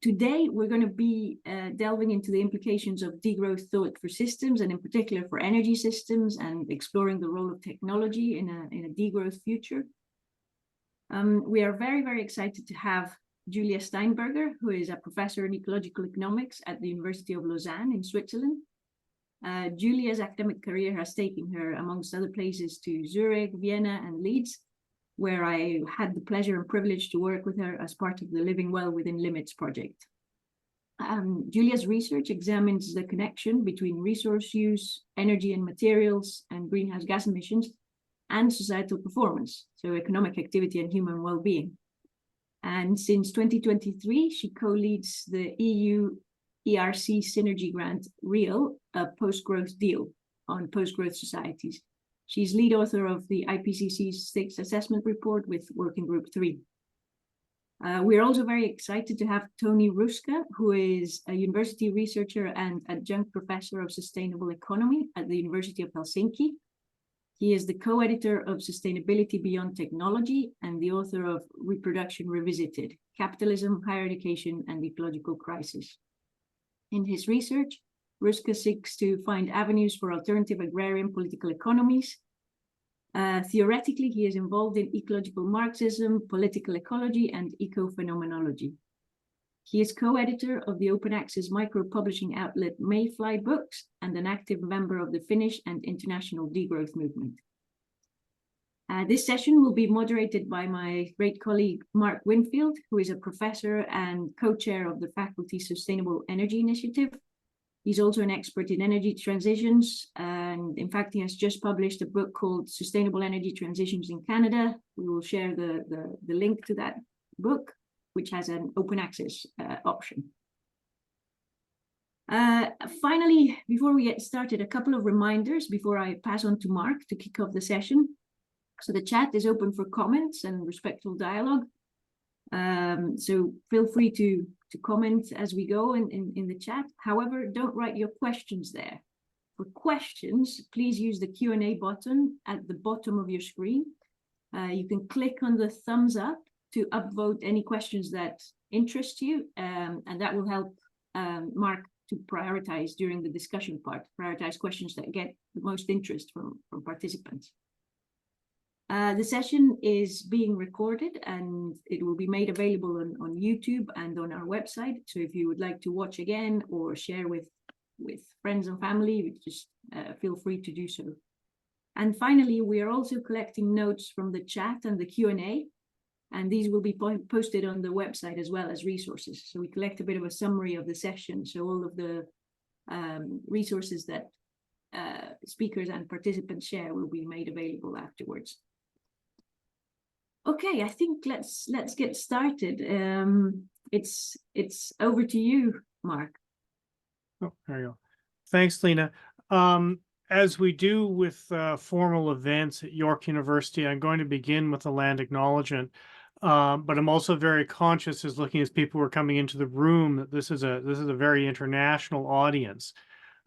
Today, we're going to be delving into the implications of degrowth thought for systems, and in particular for energy systems, and exploring the role of technology in a degrowth future. We are very, very excited to have Julia Steinberger, who is a professor in ecological economics at the University of Lausanne in Switzerland. Julia's academic career has taken her, amongst other places, to Zurich, Vienna, and Leeds, where I had the pleasure and privilege to work with her as part of the Living Well Within Limits project. Julia's research examines the connection between resource use, energy and materials, and greenhouse gas emissions, and societal performance, so economic activity and human well-being. And since 2023, she co-leads the EU ERC Synergy Grant REAL, a post-growth deal on post-growth societies. She's lead author of the IPCC's Stakes Assessment Report with Working Group 3. We're also very excited to have Toni Ruuska, who is a university researcher and adjunct professor of sustainable economy at the University of Helsinki. He is the co-editor of Sustainability Beyond Technology and the author of Reproduction Revisited: Capitalism, Higher Education, and Ecological Crisis. In his research, Ruuska seeks to find avenues for alternative agrarian political economies. Theoretically, he is involved in ecological Marxism, political ecology, and eco-phenomenology. He is co-editor of the open access micro-publishing outlet Mayfly Books and an active member of the Finnish and international degrowth movement. This session will be moderated by my great colleague Mark Winfield, who is a professor and co-chair of the faculty's Sustainable Energy Initiative. He's also an expert in energy transitions, and in fact, he has just published a book called Sustainable Energy Transitions in Canada. We will share the link to that book, which has an open access option. Finally, before we get started, a couple of reminders before I pass on to Mark to kick off the session. So the chat is open for comments and respectful dialogue. So feel free to comment as we go in the chat. However, don't write your questions there. For questions, please use the Q&A button at the bottom of your screen. You can click on the thumbs up to upvote any questions that interest you, and that will help Mark to prioritize during the discussion part, prioritize questions that get the most interest from participants. The session is being recorded and it will be made available on YouTube and on our website. So if you would like to watch again or share with friends and family, just feel free to do so. And finally, we are also collecting notes from the chat and the Q&A, and these will be posted on the website as well as resources. So we collect a bit of a summary of the session. So all of the resources that speakers and participants share will be made available afterwards. Okay, I think let's get started. It's over to you, Mark. Oh, there you go. Thanks, Lena. As we do with formal events at York University, I'm going to begin with a land acknowledgement, but I'm also very conscious, as looking as people who are coming into the room, that this is a very international audience.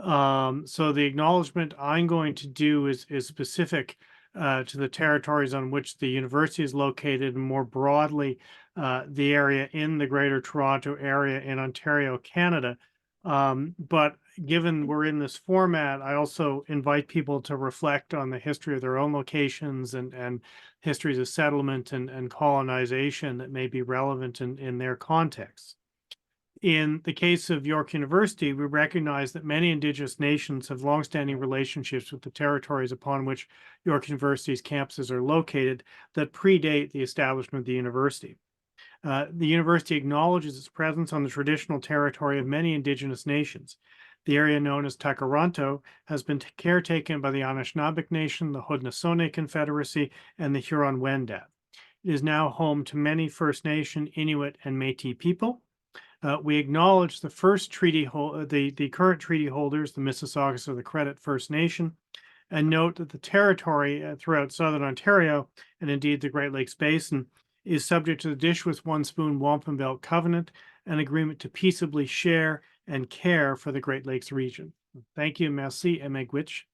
So the acknowledgement I'm going to do is specific to the territories on which the university is located, and more broadly, the area in the Greater Toronto Area in Ontario, Canada. But given we're in this format, I also invite people to reflect on the history of their own locations and histories of settlement and colonization that may be relevant in their context. In the case of York University, we recognize that many Indigenous nations have longstanding relationships with the territories upon which York University's campuses are located that predate the establishment of the university. The university acknowledges its presence on the traditional territory of many Indigenous nations. The area known as Takaranto has been caretaken by the Anishinaabeg Nation, the Haudenosaunee Confederacy, and the Huron-Wendat. It is now home to many First Nation, Inuit, and Métis people. We acknowledge the first the current treaty holders, the Mississaugas of the Credit First Nation, and note that the territory throughout southern Ontario, and indeed the Great Lakes Basin, is subject to the Dish with One Spoon Wampum Belt Covenant, an agreement to peaceably share and care for the Great Lakes region. Thank you, merci, et miigwech.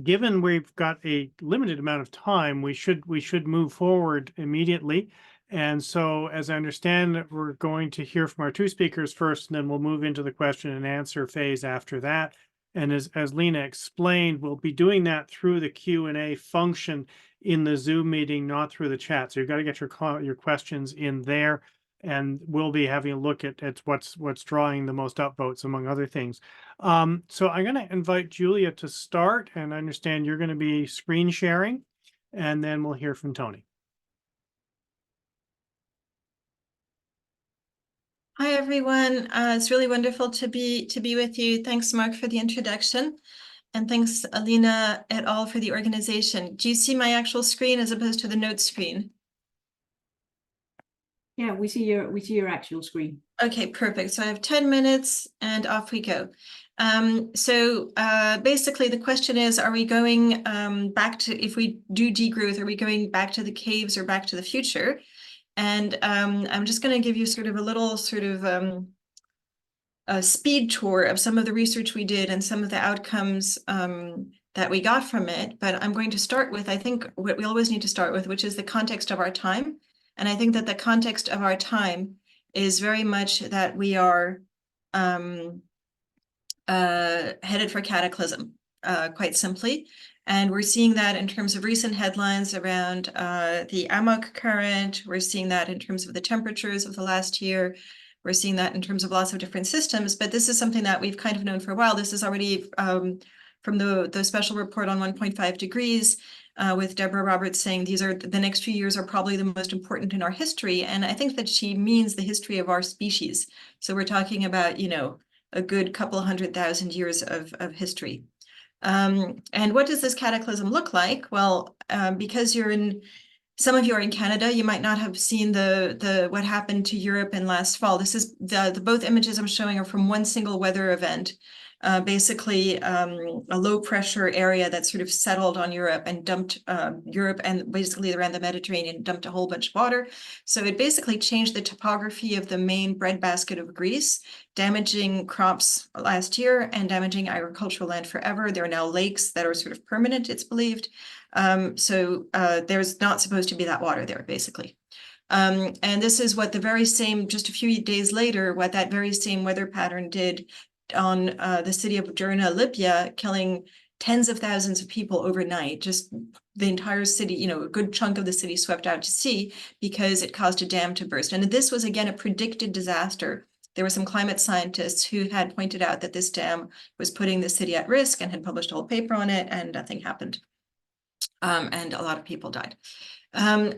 Given we've got a limited amount of time, we should move forward immediately And so, as I understand it, we're going to hear from our two speakers first, and then we'll move into the question and answer phase after that. And as Lena explained, we'll be doing that through the Q&A function in the Zoom meeting, not through the chat. So you've got to get your questions in there, and we'll be having a look at what's drawing the most upvotes, among other things. So I'm going to invite Julia to start, and I understand you're going to be screen sharing, and then we'll hear from Toni. Hi, everyone. It's really wonderful to be with you. Thanks, Mark, for the introduction. And thanks, Alina et al. For the organization. Do you see my actual screen as opposed to the notes screen? Yeah, we see your actual screen. Okay, perfect. So I have 10 minutes and off we go. Basically the question is, are we going back to, if we do degrowth, are we going back to the caves or back to the future? And I'm just going to give you sort of a little a speed tour of some of the research we did and some of the outcomes that we got from it. But I'm going to start with, I think, what we always need to start with, which is the context of our time. And I think that the context of our time is very much that we are headed for cataclysm, quite simply. And we're seeing that in terms of recent headlines around the Amok current. We're seeing that in terms of the temperatures of the last year. We're seeing that in terms of lots of different systems. But this is something that we've kind of known for a while. This is already from the special report on 1.5 degrees with Deborah Roberts saying the next few years are probably the most important in our history. And I think that she means the history of our species. So we're talking about, a good couple 100,000 years of history. And what does this cataclysm look like? Well, because some of you are in Canada, you might not have seen what happened to Europe in last fall. This is both images I'm showing are from one single weather event. Basically, a low pressure area that sort of settled on Europe and dumped Europe and basically around the Mediterranean, dumped a whole bunch of water. So it basically changed the topography of the main breadbasket of Greece, damaging crops last year and damaging agricultural land forever. There are now lakes that are sort of permanent, it's believed. So there's not supposed to be that water there, basically. And this is what just a few days later, what that very same weather pattern did on the city of Derna, Libya, killing tens of thousands of people overnight. Just the entire city, a good chunk of the city swept out to sea because it caused a dam to burst. And this was, again, a predicted disaster. There were some climate scientists who had pointed out that this dam was putting the city at risk and had published a whole paper on it, and nothing happened. And a lot of people died.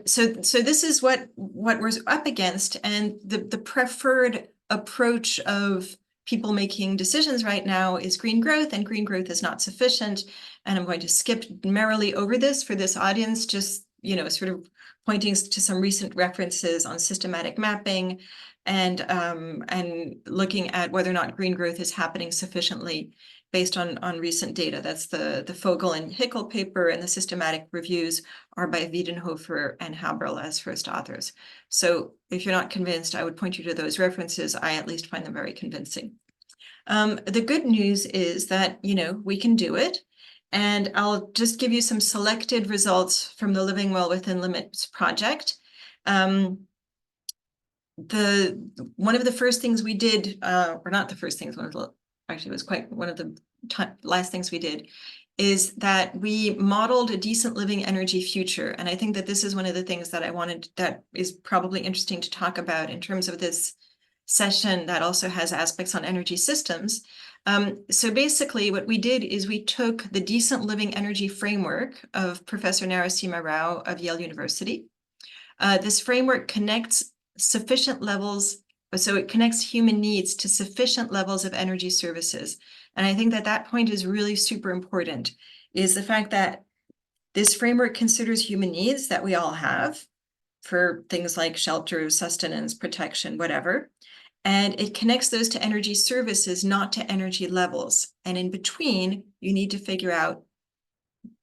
So this is what we're up against, and the preferred approach of people making decisions right now is green growth, and green growth is not sufficient. And I'm going to skip merrily over this for this audience, just sort of pointing to some recent references on systematic mapping and looking at whether or not green growth is happening sufficiently based on recent data. That's the Fogel and Hickel paper, and the systematic reviews are by Wiedenhofer and Haberl as first authors. So if you're not convinced, I would point you to those references. I at least find them very convincing. The good news is that, we can do it. And I'll just give you some selected results from the Living Well Within Limits project. One of the first things we did, or not the first things, actually it was quite one of the last things we did, is that we modeled a decent living energy future. And I think that this is one of the things that is probably interesting to talk about in terms of this session that also has aspects on energy systems. So basically what we did is we took the decent living energy framework of Professor Narasimha Rao of Yale University. This framework connects sufficient levels, so it connects human needs to sufficient levels of energy services. And I think that point is really super important, is the fact that this framework considers human needs that we all have for things like shelter, sustenance, protection, whatever. And it connects those to energy services, not to energy levels. And in between, you need to figure out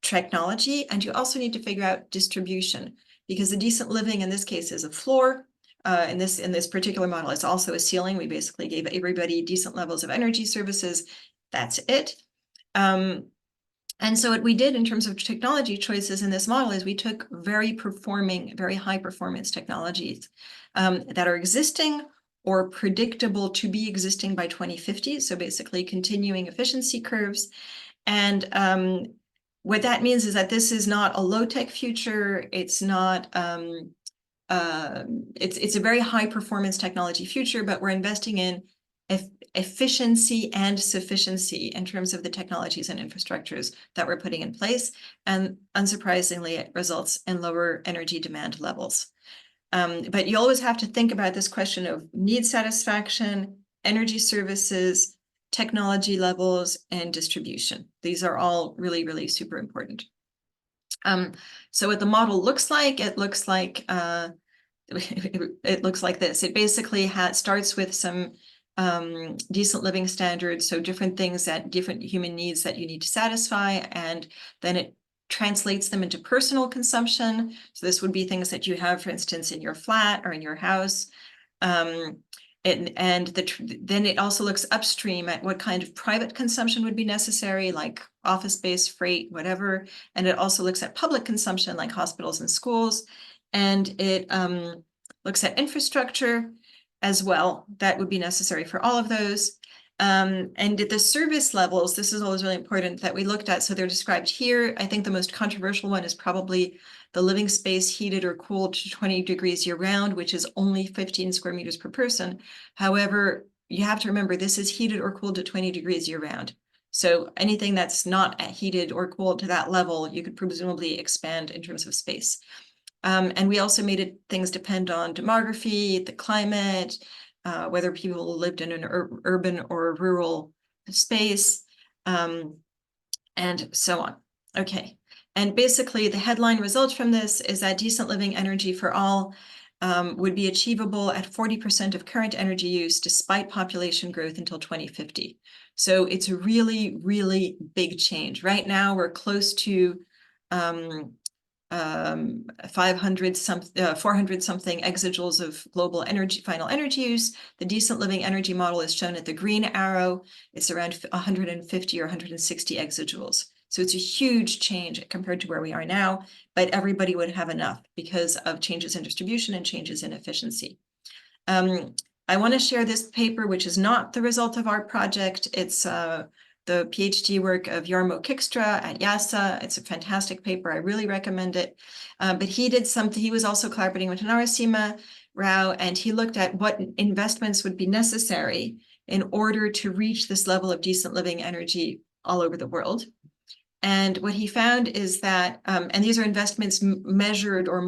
technology, and you also need to figure out distribution, because the decent living in this case is a floor. In this particular model, it's also a ceiling. We basically gave everybody decent levels of energy services. That's it. And so what we did in terms of technology choices in this model is we took very high performance technologies that are existing or predictable to be existing by 2050. So basically continuing efficiency curves. And what that means is that this is not a low-tech future. It's not, it's a very high performance technology future, but we're investing in efficiency and sufficiency in terms of the technologies and infrastructures that we're putting in place. And unsurprisingly, it results in lower energy demand levels. But you always have to think about this question of need satisfaction, energy services, technology levels, and distribution. These are all really, really super important. So what the model looks like, it looks like this. It basically starts with some decent living standards, so different things that different human needs that you need to satisfy, and then it translates them into personal consumption. So this would be things that you have, for instance, in your flat or in your house. Then it also looks upstream at what kind of private consumption would be necessary, like office space, freight, whatever. And it also looks at public consumption, like hospitals and schools. And it looks at infrastructure as well that would be necessary for all of those. And at the service levels, this is always really important that we looked at. So they're described here. I think the most controversial one is probably the living space heated or cooled to 20 degrees year round, which is only 15 square meters per person. However, you have to remember this is heated or cooled to 20 degrees year round. So anything that's not heated or cooled to that level, you could presumably expand in terms of space. And we also made things depend on demography, the climate, whether people lived in an urban or rural space, and so on. Okay. And basically the headline result from this is that decent living energy for all would be achievable at 40% of current energy use despite population growth until 2050. So it's a really, really big change. Right now we're close to 400 something exajoules of global energy, final energy use. The decent living energy model is shown at the green arrow. It's around 150 or 160 exajoules. So it's a huge change compared to where we are now, but everybody would have enough because of changes in distribution and changes in efficiency. I want to share this paper, which is not the result of our project. It's the PhD work of Jarmo Kikstra at YASA. It's a fantastic paper. I really recommend it. But he did something. He was also collaborating with Narasimha Rao, and he looked at what investments would be necessary in order to reach this level of decent living energy all over the world. And what he found is that, and these are investments measured or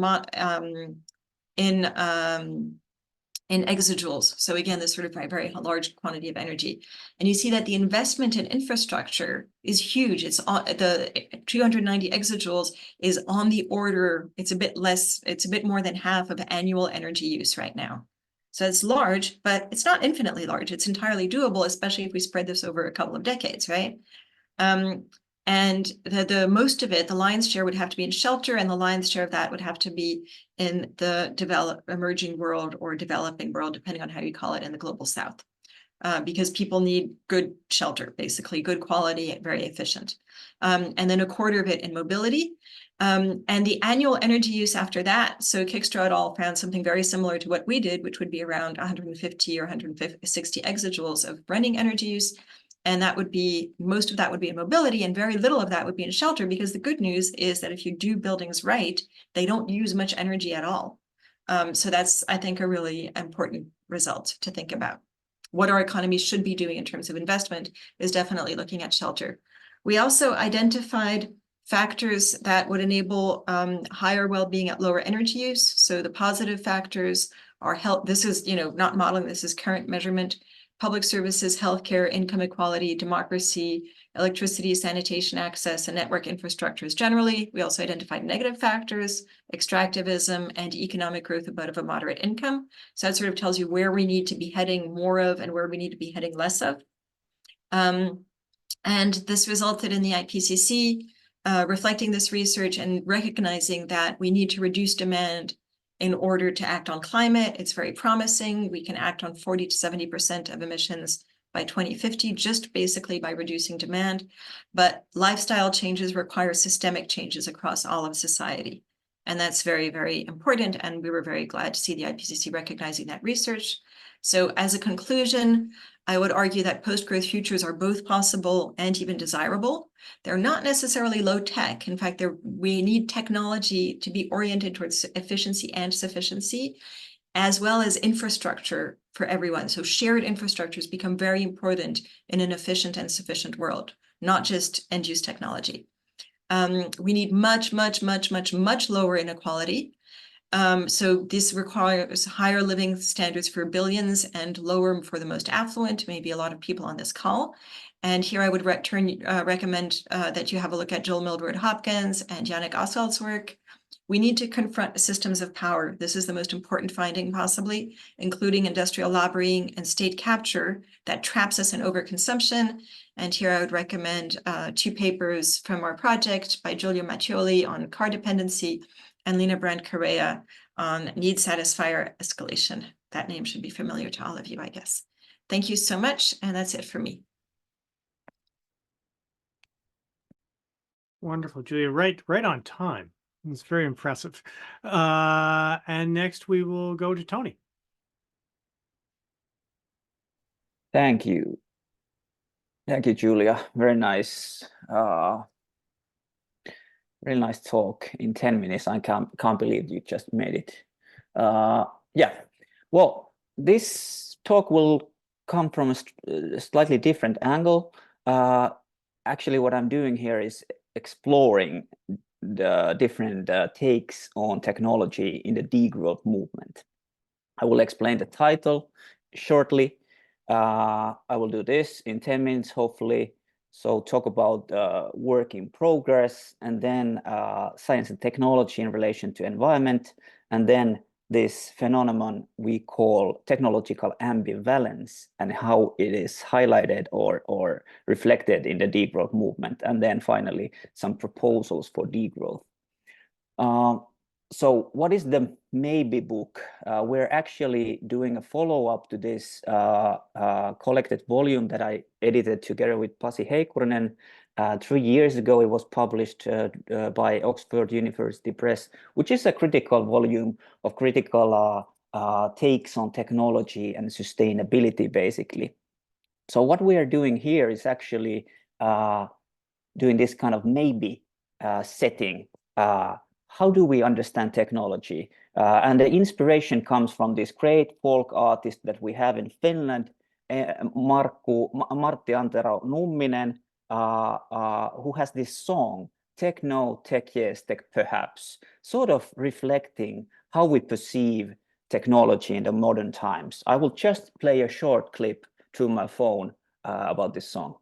in exajoules. So again, this sort of very large quantity of energy. And you see that the investment in infrastructure is huge. It's on the 290 exajoules is on the order. It's a bit less, it's a bit more than half of annual energy use right now. So it's large, but it's not infinitely large. It's entirely doable, especially if we spread this over a couple of decades, right? And the most of it, the lion's share would have to be in shelter, and the lion's share of that would have to be in the emerging world or developing world, depending on how you call it, in the global south, because people need good shelter, basically good quality, very efficient. And then a quarter of it in mobility. And the annual energy use after that, so Kikstra et al. Found something very similar to what we did, which would be around 150 or 160 exajoules of running energy use. And that would be, most of that would be in mobility, and very little of that would be in shelter, because the good news is that if you do buildings right, they don't use much energy at all. So that's, I think, a really important result to think about. What our economy should be doing in terms of investment is definitely looking at shelter. We also identified factors that would enable higher well-being at lower energy use. So the positive factors are health. This is, not modeling, this is current measurement. Public services, healthcare, income equality, democracy, electricity, sanitation access, and network infrastructures generally. We also identified negative factors, extractivism, and economic growth above a moderate income. So that sort of tells you where we need to be heading more of and where we need to be heading less of. And this resulted in the IPCC reflecting this research and recognizing that we need to reduce demand in order to act on climate. It's very promising. We can act on 40 to 70% of emissions by 2050, just basically by reducing demand. But lifestyle changes require systemic changes across all of society. And that's very, very important. And we were very glad to see the IPCC recognizing that research. So as a conclusion, I would argue that post-growth futures are both possible and even desirable. They're not necessarily low tech. In fact, we need technology to be oriented towards efficiency and sufficiency, as well as infrastructure for everyone. So shared infrastructures become very important in an efficient and sufficient world, not just end-use technology. We need much lower inequality. So this requires higher living standards for billions and lower for the most affluent, maybe a lot of people on this call. And here I would recommend that you have a look at Joel Mildred Hopkins and Yannick Oswald's work. We need to confront systems of power. This is the most important finding possibly, including industrial lobbying and state capture that traps us in overconsumption. And here I would recommend 2 papers from our project by Giulio Mattioli on car dependency and Lina Brandt-Correa on need satisfier escalation. That name should be familiar to all of you, I guess. Thank you so much, and that's it for me. Wonderful, Julia. Right on time. It's very impressive. And next we will go to Toni. Thank you. Thank you, Julia. Very nice. Really nice talk in 10 minutes. I can't believe you just made it. Yeah, well, this talk will come from a slightly different angle. Actually, what I'm doing here is exploring the different takes on technology in the degrowth movement. I will explain the title shortly. I will do this in 10 minutes, hopefully. So talk about work in progress, and then science and technology in relation to environment, and then this phenomenon we call technological ambivalence and how it is highlighted or reflected in the degrowth movement, and then finally some proposals for degrowth. So what is the Maybe book? We're actually doing a follow-up to this collected volume that I edited together with Pasi Heikkurainen. 3 years ago, it was published by Oxford University Press, which is a critical volume of critical takes on technology and sustainability, basically. So what we are doing here is actually doing this kind of maybe setting. How do we understand technology? And the inspiration comes from this great folk artist that we have in Finland, Martti Antero Numminen, who has this song, Tech No, Tech Yes, Tech Perhaps, sort of reflecting how we perceive technology in the modern times. I will just play a short clip through my phone about this song.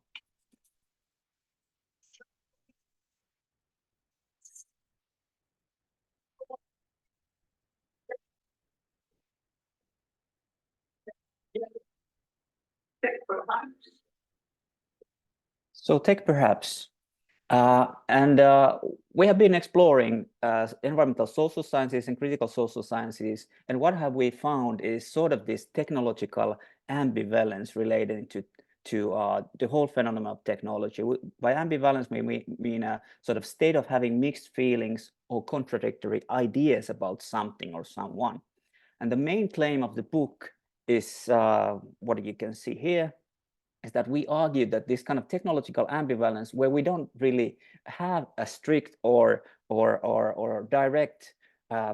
So tech perhaps. And we have been exploring environmental social sciences and critical social sciences. And what have we found is sort of this technological ambivalence related to the whole phenomenon of technology. By ambivalence, we mean a sort of state of having mixed feelings or contradictory ideas about something or someone. And the main claim of the book is what you can see here, is that we argue that this kind of technological ambivalence, where we don't really have a strict or direct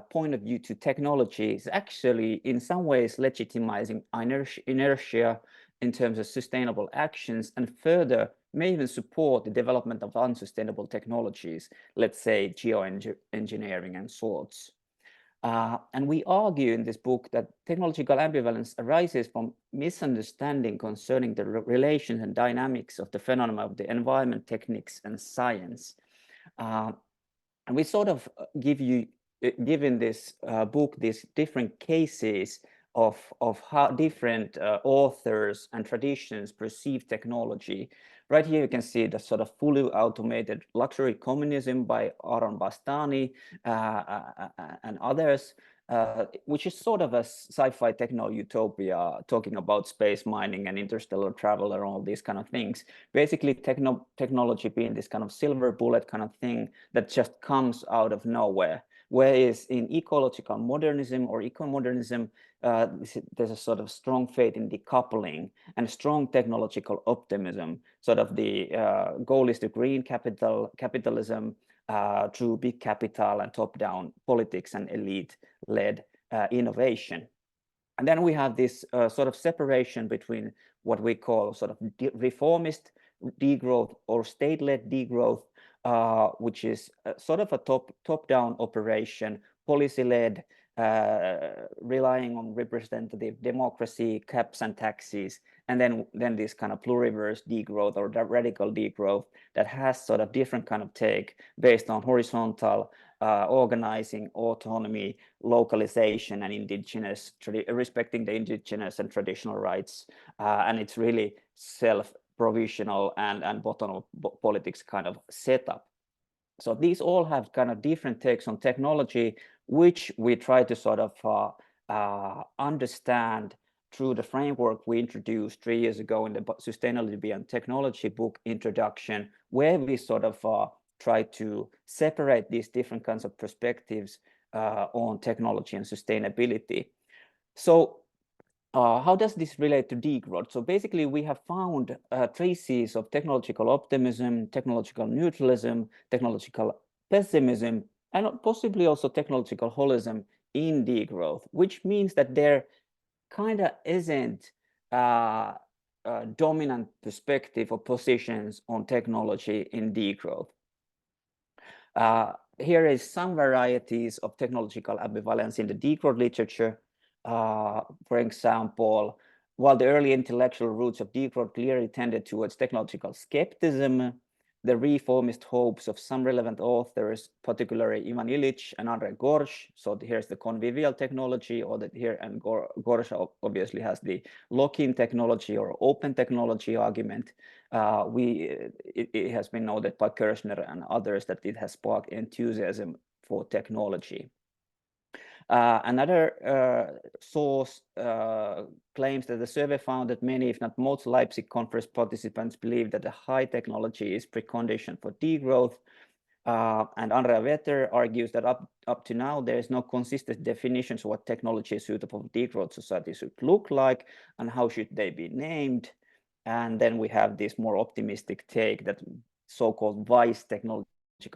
point of view to technology, is actually in some ways legitimizing inertia in terms of sustainable actions, and further may even support the development of unsustainable technologies, let's say geoengineering and sorts. And we argue in this book that technological ambivalence arises from misunderstanding concerning the relations and dynamics of the phenomena of the environment, techniques, and science. And we sort of give in this book these different cases of how different authors and traditions perceive technology. Right here you can see the sort of fully automated luxury communism by Aaron Bastani and others. which is sort of a sci-fi techno utopia, talking about space mining and interstellar travel and all these kind of things. Basically, technology being this kind of silver bullet kind of thing that just comes out of nowhere. Whereas in ecological modernism or eco-modernism, there's a sort of strong faith in decoupling and strong technological optimism. Sort of the goal is to green capitalism through big capital and top-down politics and elite-led innovation. And then we have this sort of separation between what we call sort of reformist degrowth or state-led degrowth, which is sort of a top-down operation, policy-led, relying on representative democracy, caps and taxes, and then this kind of pluriverse degrowth or radical degrowth that has sort of different kind of take based on horizontal organizing, autonomy, localization, and indigenous, respecting the indigenous and traditional rights, and it's really self-provisional and bottom-up politics kind of setup. So these all have kind of different takes on technology, which we try to sort of understand through the framework we introduced 3 years ago in the Sustainability Beyond Technology book introduction, where we sort of try to separate these different kinds of perspectives on technology and sustainability. So how does this relate to degrowth? So basically, we have found traces of technological optimism, technological neutralism, technological pessimism, and possibly also technological holism in degrowth, which means that there kind of isn't a dominant perspective or positions on technology in degrowth. Here is some varieties of technological ambivalence in the degrowth literature. For example, while the early intellectual roots of degrowth clearly tended towards technological skepticism, the reformist hopes of some relevant authors, particularly Ivan Illich and Andrei Gorsh. So here's the convivial technology, or that here, and Gorsh obviously has the lock-in technology or open technology argument. It has been noted by Kirchner and others that it has sparked enthusiasm for technology. Another source claims that the survey found that many, if not most, Leipzig conference participants believe that the high technology is precondition for degrowth. And Andrea Vetter argues that up to now, there is no consistent definitions of what technology is suitable for degrowth society should look like and how should they be named. And then we have this more optimistic take that so-called wise technology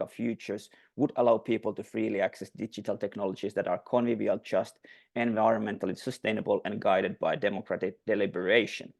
futures would allow people to freely access digital technologies that are convivial, just, environmentally sustainable, and guided by democratic deliberation.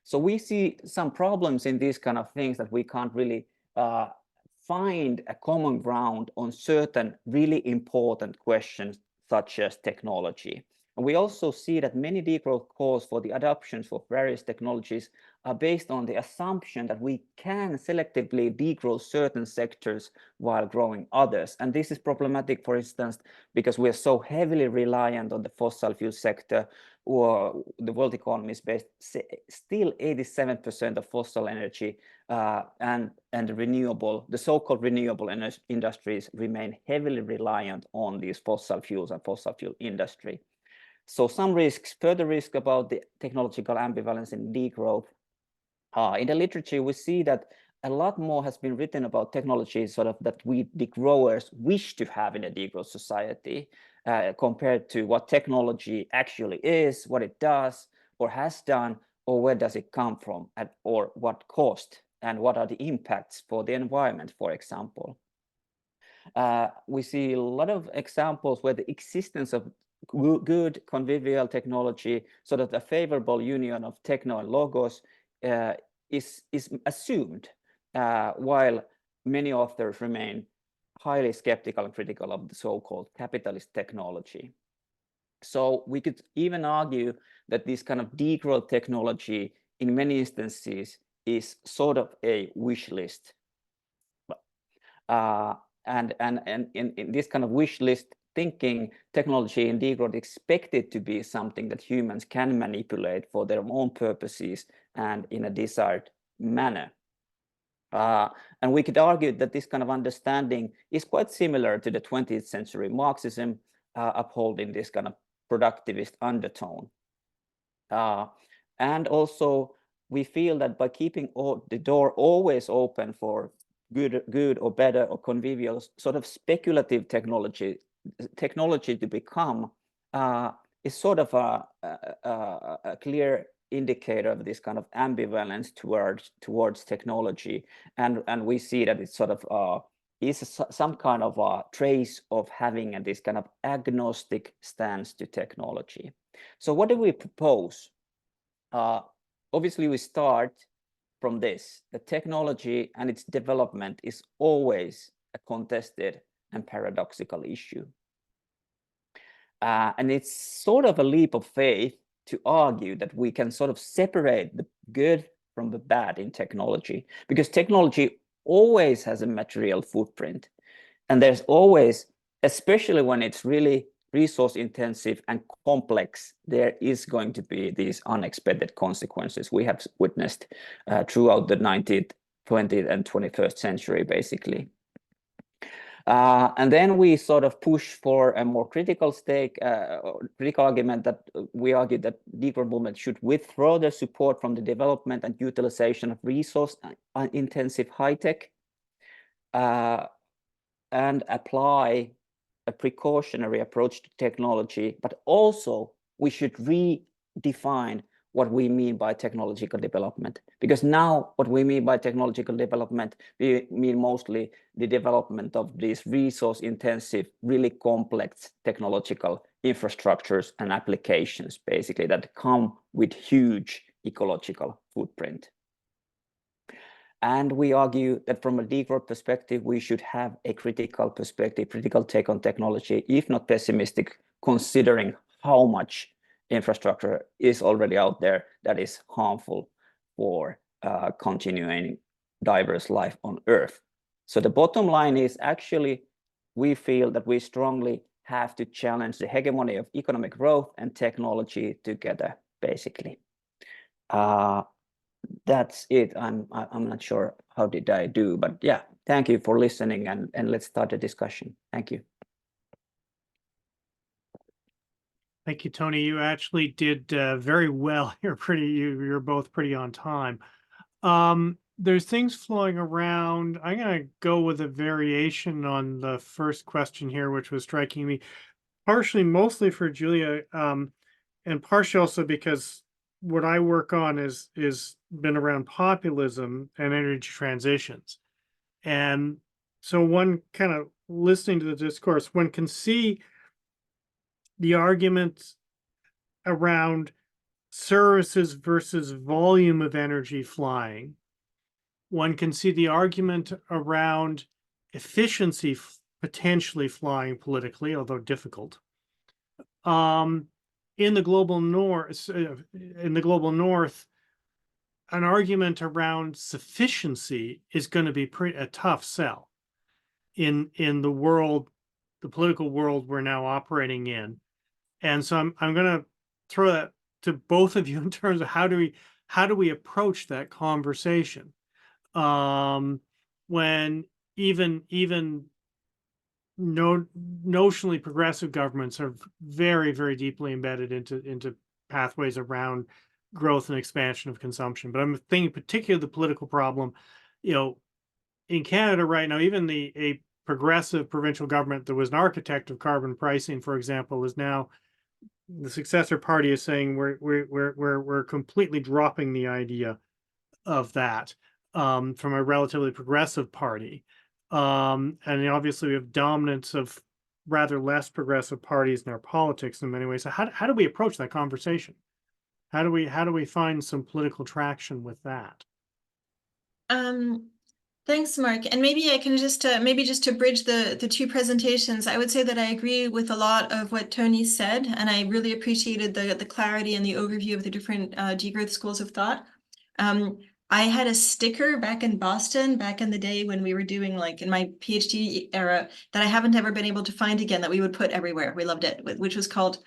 So we see some problems in these kind of things that we can't really find a common ground on certain really important questions such as technology. And we also see that many degrowth calls for the adoptions for various technologies are based on the assumption that we can selectively degrow certain sectors while growing others. And this is problematic, for instance, because we're so heavily reliant on the fossil fuel sector, or the world economy is based still 87% of fossil energy, and the so-called renewable industries remain heavily reliant on these fossil fuels and fossil fuel industry. So some risks, further risk about the technological ambivalence in degrowth. In the literature, we see that a lot more has been written about technologies sort of that we degrowers wish to have in a degrowth society compared to what technology actually is, what it does or has done, or where does it come from, or what cost, and what are the impacts for the environment, for example. We see a lot of examples where the existence of good convivial technology, sort of a favorable union of techno and logos, is assumed, while many authors remain highly skeptical and critical of the so-called capitalist technology. So we could even argue that this kind of degrowth technology in many instances is sort of a wish list. And in this kind of wish list thinking, technology in degrowth expected to be something that humans can manipulate for their own purposes and in a desired manner. And we could argue that this kind of understanding is quite similar to the 20th century Marxism, upholding this kind of productivist undertone. And also, we feel that by keeping the door always open for good or better or convivial sort of speculative technology to become is sort of a clear indicator of this kind of ambivalence towards technology, and we see that it's sort of is some kind of a trace of having this kind of agnostic stance to technology. So what do we propose? Obviously, we start from this: the technology and its development is always a contested and paradoxical issue. And it's sort of a leap of faith to argue that we can sort of separate the good from the bad in technology, because technology always has a material footprint. And there's always, especially when it's really resource intensive and complex, there is going to be these unexpected consequences we have witnessed throughout the 19th, 20th, and 21st century, basically. And then we sort of push for a more critical critical argument that we argue that Degrowth movement should withdraw their support from the development and utilization of resource intensive high tech and apply a precautionary approach to technology, but also we should redefine what we mean by technological development. Because now what we mean by technological development, we mean mostly the development of these resource intensive, really complex technological infrastructures and applications, basically, that come with huge ecological footprint. And we argue that from a Degrowth perspective, we should have a critical perspective, critical take on technology, if not pessimistic, considering how much infrastructure is already out there that is harmful for continuing diverse life on Earth. So the bottom line is, actually, we feel that we strongly have to challenge the hegemony of economic growth and technology together, basically. That's it. I'm not sure how did I do, but yeah, thank you for listening, and let's start the discussion. Thank you. Thank you, Toni. You actually did very well. You're both pretty on time. There's things flowing around. I'm going to go with a variation on the first question here, which was striking me, mostly for Julia, and partially also because what I work on is been around populism and energy transitions. And so one kind of listening to the discourse, one can see the arguments around services versus volume of energy flying. One can see the argument around efficiency potentially flying politically, although difficult. In the global north, an argument around sufficiency is going to be a tough sell in the world, the political world we're now operating in. And so I'm going to throw that to both of you in terms of how do we approach that conversation when even notionally progressive governments are very, very deeply embedded into pathways around growth and expansion of consumption. But I'm thinking particularly the political problem, in Canada right now, even a progressive provincial government that was an architect of carbon pricing, for example, is now, the successor party is saying we're completely dropping the idea of that from a relatively progressive party. And obviously we have dominance of rather less progressive parties in our politics in many ways. So how do we approach that conversation? How do we find some political traction with that? Thanks, Mark. And maybe I can just to bridge the two presentations, I would say that I agree with a lot of what Toni said, and I really appreciated the clarity and the overview of the different degrowth schools of thought. I had a sticker back in Boston, back in the day when we were doing, like, in my PhD era, that I haven't ever been able to find again, that we would put everywhere. We loved it, which was called,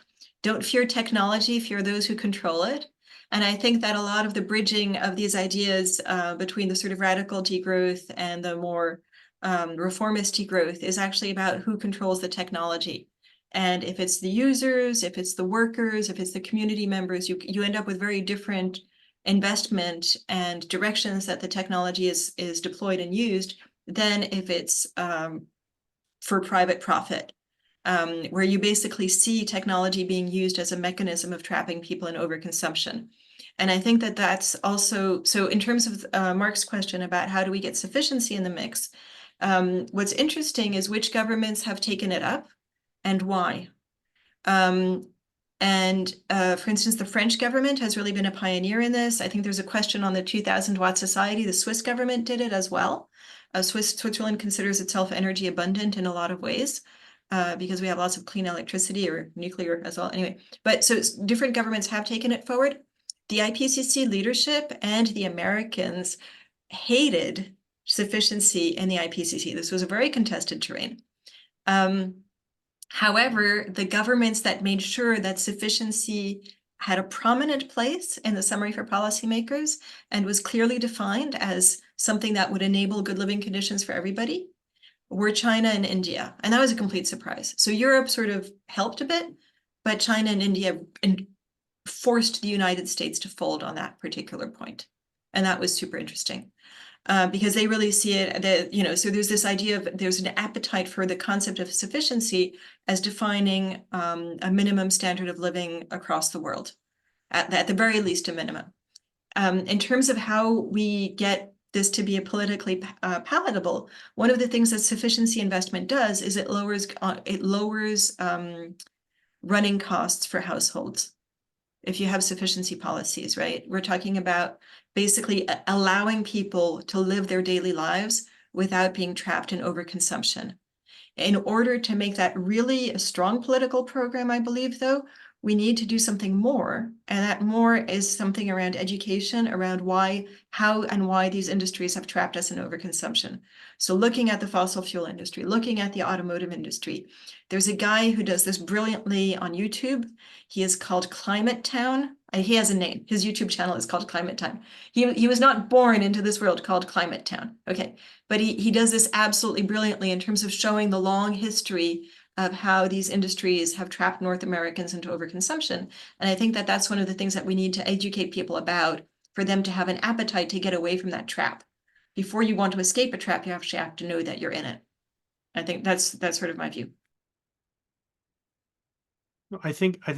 "Don't fear technology, fear those who control it." And I think that a lot of the bridging of these ideas between the sort of radical degrowth and the more reformist degrowth is actually about who controls the technology. And if it's the users, if it's the workers, if it's the community members, you end up with very different investment and directions that the technology is deployed and used than if it's for private profit, where you basically see technology being used as a mechanism of trapping people in overconsumption. And I think that that's also, so in terms of Mark's question about how do we get sufficiency in the mix, what's interesting is which governments have taken it up and why. For instance, the French government has really been a pioneer in this. I think there's a question on the 2000 watt society. The Swiss government did it as well. Switzerland considers itself energy abundant in a lot of ways because we have lots of clean electricity or nuclear as well. Anyway, but so different governments have taken it forward. The IPCC leadership and the Americans hated sufficiency in the IPCC. This was a very contested terrain. However, the governments that made sure that sufficiency had a prominent place in the summary for policymakers and was clearly defined as something that would enable good living conditions for everybody were China and India. And that was a complete surprise. So Europe sort of helped a bit, but China and India forced the United States to fold on that particular point. And that was super interesting. Because they really see it that, you know, so there's this idea of there's an appetite for the concept of sufficiency as defining a minimum standard of living across the world, at the very least a minimum. In terms of how we get this to be a politically palatable, one of the things that sufficiency investment does is it lowers running costs for households. If you have sufficiency policies, right? We're talking about basically allowing people to live their daily lives without being trapped in overconsumption. In order to make that really a strong political program, I believe, though, we need to do something more. And that more is something around education, around how and why these industries have trapped us in overconsumption. So looking at the fossil fuel industry, looking at the automotive industry, there's a guy who does this brilliantly on YouTube. He is called Climate Town. He has a name. His YouTube channel is called Climate Town. He was not born into this world called Climate Town. Okay, but he does this absolutely brilliantly in terms of showing the long history of how these industries have trapped North Americans into overconsumption. And I think that that's one of the things that we need to educate people about for them to have an appetite to get away from that trap. Before you want to escape a trap, you actually have to know that you're in it. I think that's sort of my view. I think I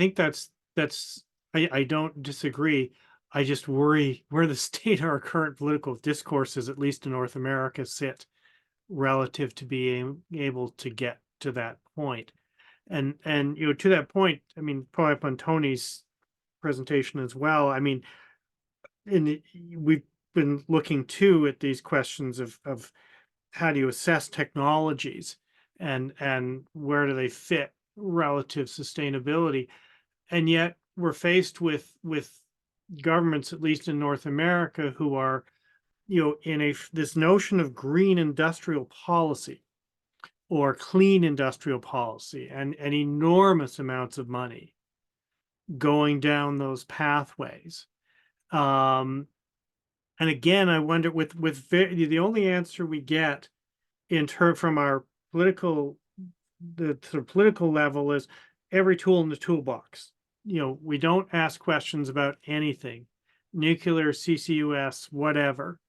don't disagree. I just worry where the state of our current political discourses, at least in North America, sit relative to being able to get to that point. And you know, to that point, I mean, probably up on Toni's presentation as well. I mean, we've been looking too at these questions of how do you assess technologies and where do they fit relative sustainability, and yet we're faced with governments, at least in North America, who are, you know, in this notion of green industrial policy or clean industrial policy, and enormous amounts of money going down those pathways. And again, I wonder with the only answer we get from our political level is every tool in the toolbox. You know, we don't ask questions about anything, nuclear, CCUS, whatever.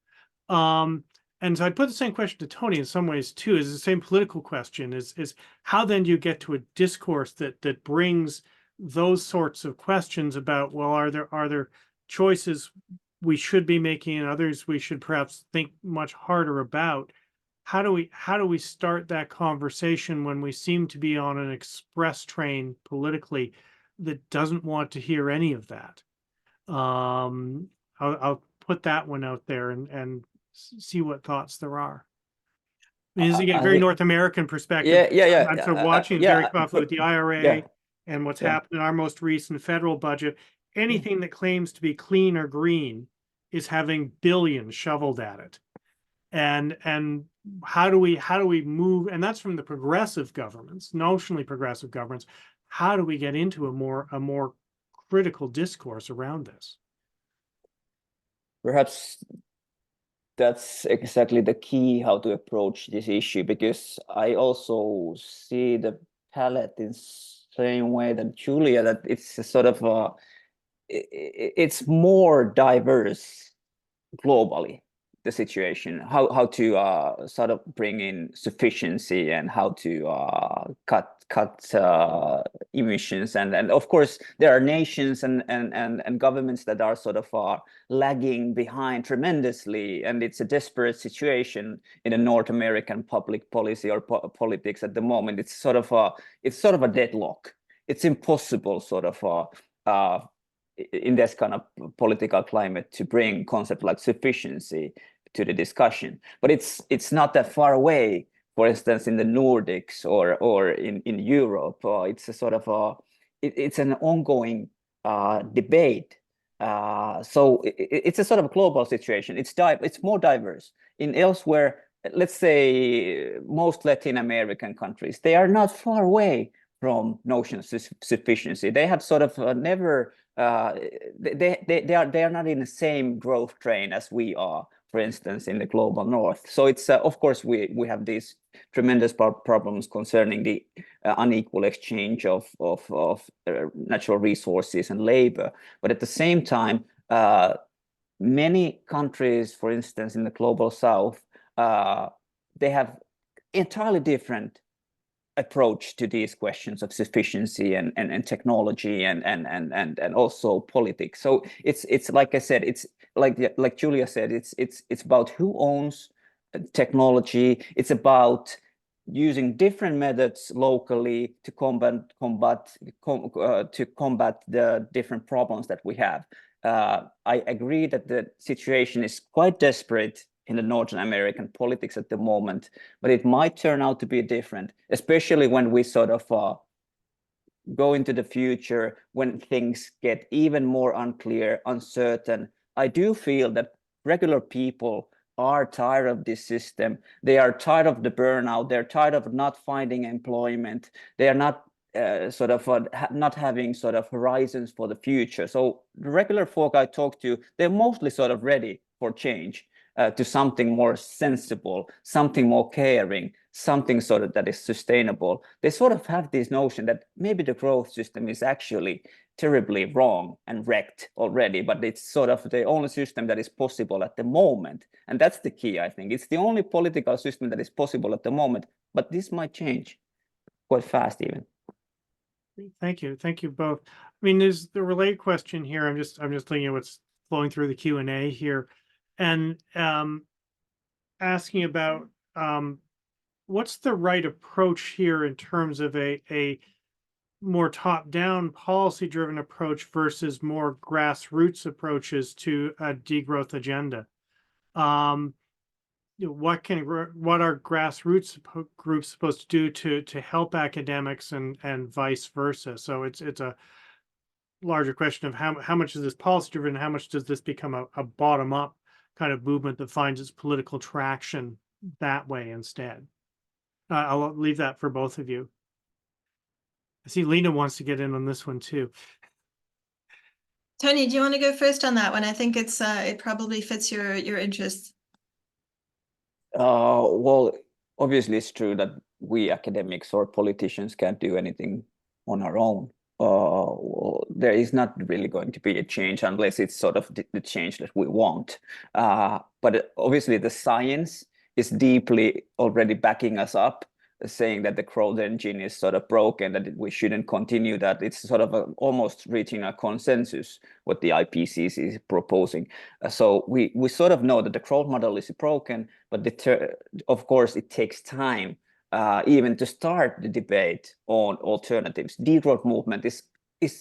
And so I put the same question to Toni in some ways too, is the same political question, is how then do you get to a discourse that brings those sorts of questions about, well, are there choices we should be making and others we should perhaps think much harder about? How do we start that conversation when we seem to be on an express train politically that doesn't want to hear any of that? I'll put that one out there and see what thoughts there are. I mean, this is again very North American perspective. Yeah. I'm sort of watching it very closely with the IRA and what's happened in our most recent federal budget. Anything that claims to be clean or green is having billions shoveled at it. And how do we move? And that's from the progressive governments, notionally progressive governments. How do we get into a more critical discourse around this? Perhaps that's exactly the key, how to approach this issue, because I also see the palette in same way that Julia, that it's a sort of it's more diverse globally, the situation, how to sort of bring in sufficiency and how to cut emissions, and of course there are nations and governments that are sort of lagging behind tremendously, and it's a desperate situation in the North American public policy or politics at the moment. It's sort of a deadlock. It's impossible sort of in this kind of political climate to bring concept like sufficiency to the discussion. But it's not that far away, for instance, in the Nordics or in Europe. It's a sort of it's an ongoing debate. So it's a sort of global situation. It's more diverse. In elsewhere, let's say most Latin American countries, they are not far away from notions of sufficiency. They have sort of never they are not in the same growth train as we are, for instance, in the global north. So it's of course we have these tremendous problems concerning the unequal exchange of natural resources and labor. But at the same time, many countries, for instance, in the global south, they have entirely different approach to these questions of sufficiency and technology and also politics. So it's like I said, it's like Julia said, it's about who owns technology. It's about using different methods locally to combat the different problems that we have. I agree that the situation is quite desperate in the Northern American politics at the moment, but it might turn out to be different, especially when we sort of go into the future, when things get even more unclear, uncertain. I do feel that regular people are tired of this system. They are tired of the burnout. They're tired of not finding employment. They are not not having sort of horizons for the future. So the regular folk I talk to, they're mostly sort of ready for change. To something more sensible, something more caring, something sort of that is sustainable. They sort of have this notion that maybe the growth system is actually terribly wrong and wrecked already, but it's sort of the only system that is possible at the moment. And that's the key, I think. It's the only political system that is possible at the moment, but this might change quite fast even. Thank you both. I mean, there's the related question here. I'm just looking at what's flowing through the Q&A here, and asking about what's the right approach here in terms of a more top-down policy-driven approach versus more grassroots approaches to a degrowth agenda. What are grassroots groups supposed to do to help academics and vice versa? So it's a larger question of how much is this policy-driven and how much does this become a bottom-up kind of movement that finds its political traction that way instead. I'll leave that for both of you. I see Lena wants to get in on this one too. Toni, do you want to go first on that one? I think it's it probably fits your interests. Well, obviously it's true that we academics or politicians can't do anything on our own. Well, there is not really going to be a change unless it's sort of the change that we want. But obviously the science is deeply already backing us up, saying that the growth engine is sort of broken, that we shouldn't continue that. It's sort of almost reaching a consensus what the IPCC is proposing. So we sort of know that the growth model is broken, but of course it takes time even to start the debate on alternatives. Degrowth movement is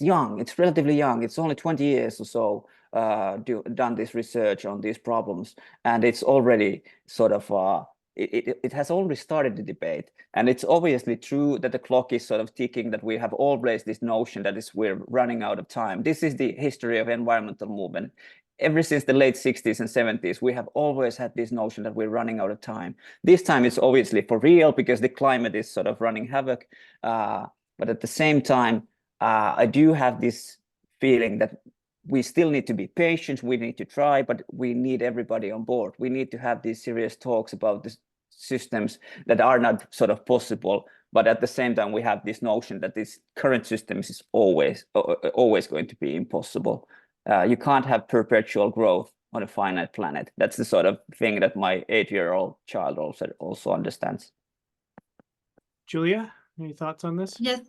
young. It's relatively young. It's only 20 years or so done this research on these problems, and it's already sort of it has already started the debate. And it's obviously true that the clock is sort of ticking, that we have always this notion that we're running out of time. This is the history of environmental movement. Ever since the late 60s and 70s, we have always had this notion that we're running out of time. This time it's obviously for real because the climate is sort of running havoc. But at the same time, I do have this feeling that we still need to be patient, we need to try, but we need everybody on board. We need to have these serious talks about the systems that are not sort of possible But at the same time, we have this notion that this current system is always going to be impossible. You can't have perpetual growth on a finite planet. That's the sort of thing that my 8-year-old child also understands. Julia, any thoughts on this? Yes.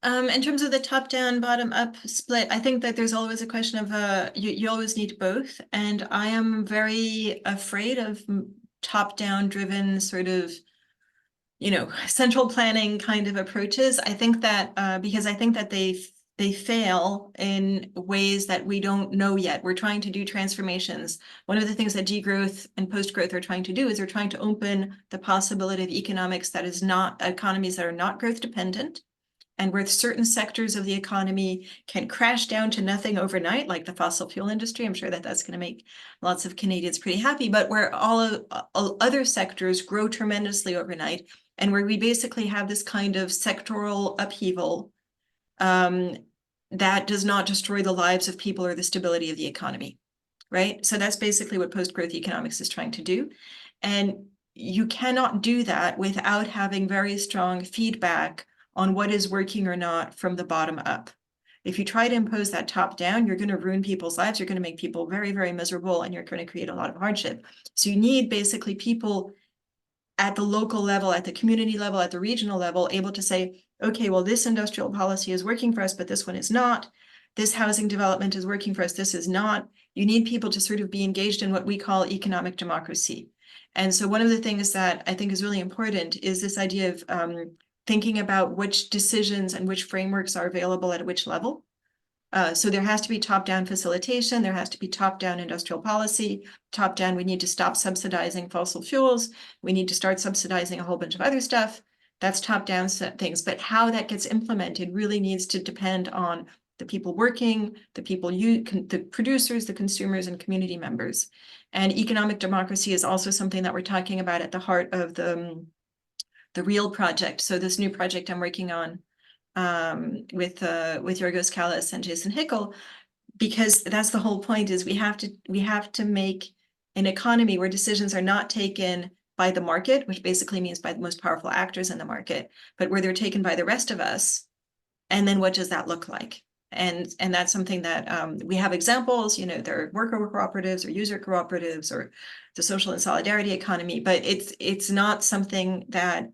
In terms of the top-down, bottom-up split, I think that there's always a question of you always need both, and I am very afraid of top-down driven sort of, you know, central planning kind of approaches. I think that because I think that they fail in ways that we don't know yet. We're trying to do transformations. One of the things that degrowth and post-growth are trying to do is they're trying to open the possibility of economics that is not economies that are not growth dependent, and where certain sectors of the economy can crash down to nothing overnight, like the fossil fuel industry. I'm sure that that's going to make lots of Canadians pretty happy, but where all other sectors grow tremendously overnight, and where we basically have this kind of sectoral upheaval that does not destroy the lives of people or the stability of the economy, right? So that's basically what post-growth economics is trying to do. And you cannot do that without having very strong feedback on what is working or not from the bottom up. If you try to impose that top down, you're going to ruin people's lives. You're going to make people very, very miserable, and you're going to create a lot of hardship. So you need basically people at the local level, at the community level, at the regional level, able to say, okay, well, this industrial policy is working for us, but this one is not. This housing development is working for us, this is not. You need people to sort of be engaged in what we call economic democracy. And so one of the things that I think is really important is this idea of thinking about which decisions and which frameworks are available at which level. So there has to be top-down facilitation, there has to be top-down industrial policy. Top-down, we need to stop subsidizing fossil fuels, we need to start subsidizing a whole bunch of other stuff. That's top-down things, but how that gets implemented really needs to depend on the people working, the people the producers, the consumers, and community members. And economic democracy is also something that we're talking about at the heart of the REAL project. So this new project I'm working on with Yorgos Kallis and Jason Hickel, because that's the whole point, is we have to make an economy where decisions are not taken by the market, which basically means by the most powerful actors in the market, but where they're taken by the rest of us. And then what does that look like? And that's something that we have examples, you know, there are worker cooperatives or user cooperatives or the social and solidarity economy, but it's not something that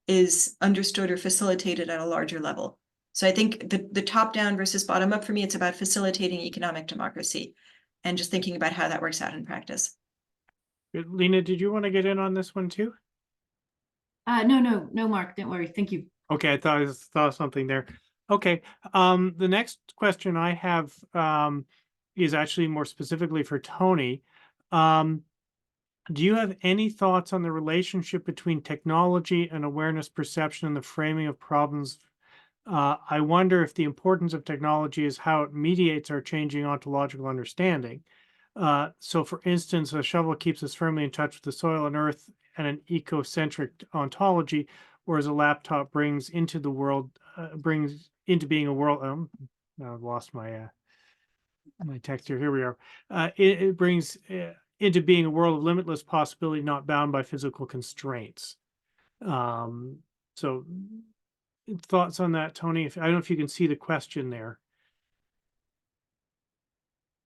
is understood or facilitated at a larger level. So I think the top down versus bottom up, for me, it's about facilitating economic democracy and just thinking about how that works out in practice. Lena, did you want to get in on this one too? No, Mark, don't worry. Thank you. Okay, I thought I saw something there. Okay, the next question I have is actually more specifically for Toni. Do you have any thoughts on the relationship between technology and awareness perception and the framing of problems? I wonder if the importance of technology is how it mediates our changing ontological understanding. So for instance, a shovel keeps us firmly in touch with the soil and earth and an ecocentric ontology, whereas a laptop brings into the world, brings into being a world, I've lost my my text here, we are. It brings into being a world of limitless possibility, not bound by physical constraints. So thoughts on that, Toni? I don't know if you can see the question there.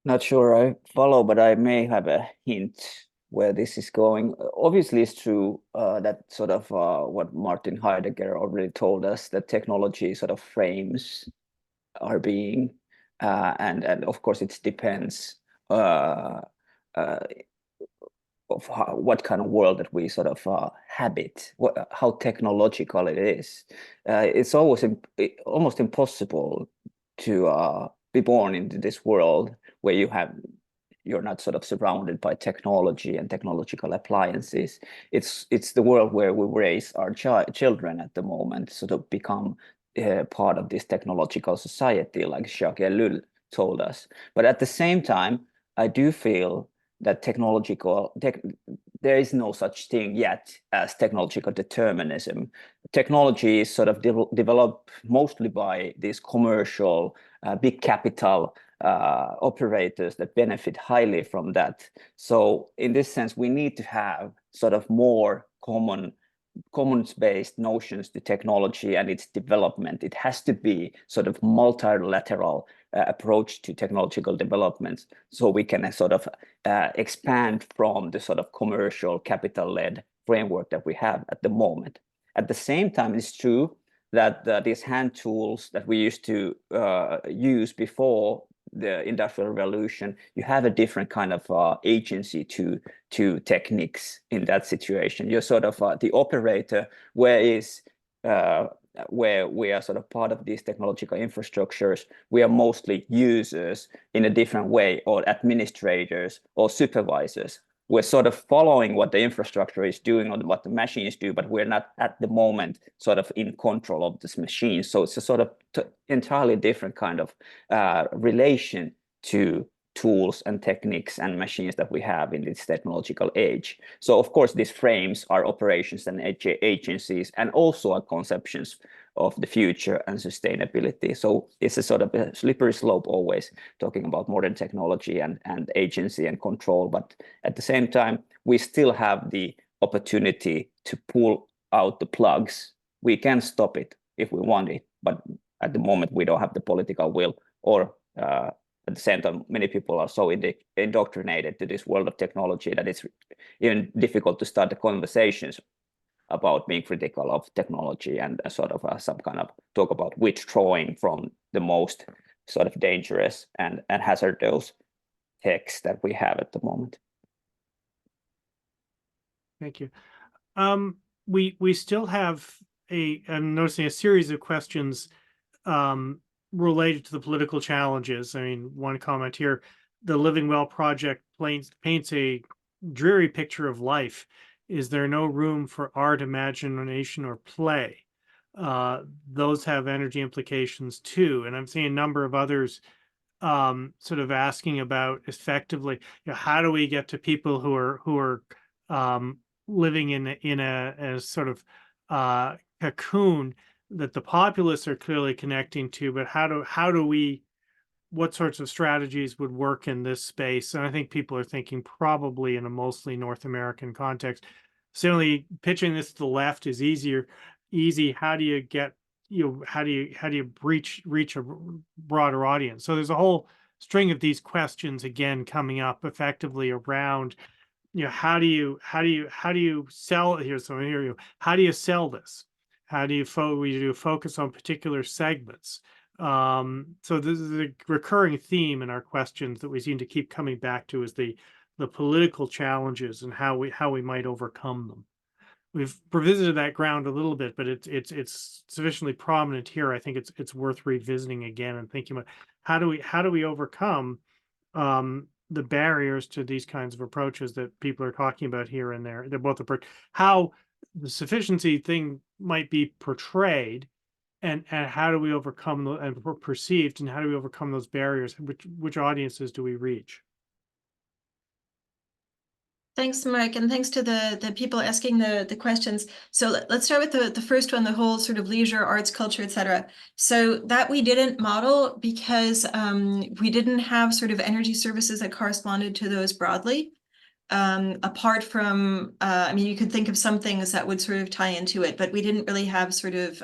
Not sure I follow, but I may have a hint where this is going. Obviously, it's true that sort of what Martin Heidegger already told us, that technology sort of frames our being, and of course it depends of what kind of world that we sort of habit, how technological it is. It's always almost impossible to be born into this world where you're not sort of surrounded by technology and technological appliances. It's the world where we raise our children at the moment, sort of become part of this technological society, like Jacques Ellul told us. But at the same time, I do feel that there is no such thing yet as technological determinism. Technology is sort of developed mostly by these commercial, big capital operators that benefit highly from that. So in this sense, we need to have sort of more common commons-based notions to technology and its development. It has to be sort of multilateral approach to technological developments, so we can sort of expand from the sort of commercial capital-led framework that we have at the moment. At the same time, it's true that these hand tools that we used to use before the Industrial Revolution, you have a different kind of agency to techniques in that situation. You're sort of the operator, where we are sort of part of these technological infrastructures. We are mostly users in a different way, or administrators or supervisors. We're sort of following what the infrastructure is doing or what the machines do, but we're not at the moment sort of in control of this machine. So it's a sort of entirely different kind of relation to tools and techniques and machines that we have in this technological age. So of course, this frames our operations and agencies, and also our conceptions of the future and sustainability. So it's a sort of a slippery slope, always talking about modern technology and agency and control. But at the same time, we still have the opportunity to pull out the plugs. We can stop it if we want it, but at the moment we don't have the political will, or at the same time, many people are so indoctrinated to this world of technology that it's even difficult to start the conversations about being critical of technology and sort of some kind of talk about withdrawing from the most sort of dangerous and hazardous techs that we have at the moment. Thank you. We still have I'm noticing a series of questions related to the political challenges. I mean, one comment here: the Living Well project paints a dreary picture of life. Is there no room for art, imagination, or play? Those have energy implications too. And I'm seeing a number of others sort of asking about, effectively, how do we get to people who are living in a sort of cocoon that the populists are clearly connecting to, but how do we, what sorts of strategies would work in this space? And I think people are thinking probably in a mostly North American context. Certainly pitching this to the left is easy. How do you get, how do you reach a broader audience? So there's a whole string of these questions again coming up effectively around, how do you sell here? So here how do you sell this? How do you focus on particular segments? So this is a recurring theme in our questions that we seem to keep coming back to, is the political challenges and how we might overcome them. We've revisited that ground a little bit, but it's sufficiently prominent here. I think it's worth revisiting again and thinking about how do we overcome the barriers to these kinds of approaches that people are talking about here and there. They're both how the sufficiency thing might be portrayed, and how do we overcome and perceived, and how do we overcome those barriers? Which audiences do we reach? Thanks, Mark, and thanks to the people asking the questions. So let's start with the first one, the whole sort of leisure, arts, culture, etc. So that we didn't model because we didn't have sort of energy services that corresponded to those broadly. Apart from, I mean, you could think of some things that would sort of tie into it, but we didn't really have sort of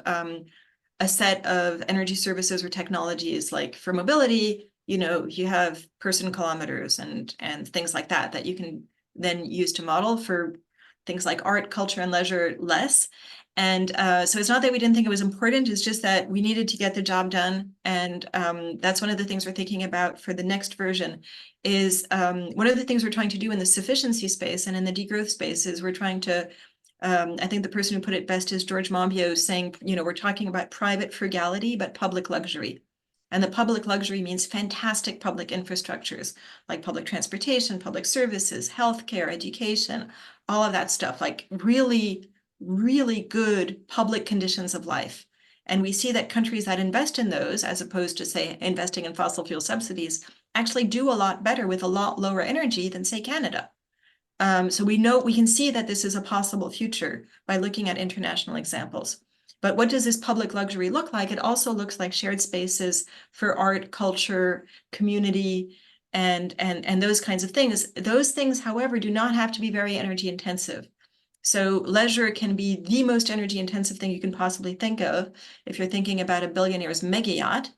a set of energy services or technologies. Like for mobility, you have person kilometers and things like that you can then use to model. For things like art, culture, and leisure, less. And so it's not that we didn't think it was important, it's just that we needed to get the job done. And that's one of the things we're thinking about for the next version, is one of the things we're trying to do in the sufficiency space and in the degrowth space is we're trying to, I think the person who put it best is George Monbiot, saying, we're talking about private frugality, but public luxury. And the public luxury means fantastic public infrastructures, like public transportation, public services, healthcare, education, all of that stuff, like really, really good public conditions of life. And we see that countries that invest in those, as opposed to, say, investing in fossil fuel subsidies, actually do a lot better with a lot lower energy than, say, Canada. So we can see that this is a possible future by looking at international examples. But what does this public luxury look like? It also looks like shared spaces for art, culture, community, and those kinds of things. Those things, however, do not have to be very energy intensive. So leisure can be the most energy intensive thing you can possibly think of if you're thinking about a billionaire's mega yacht.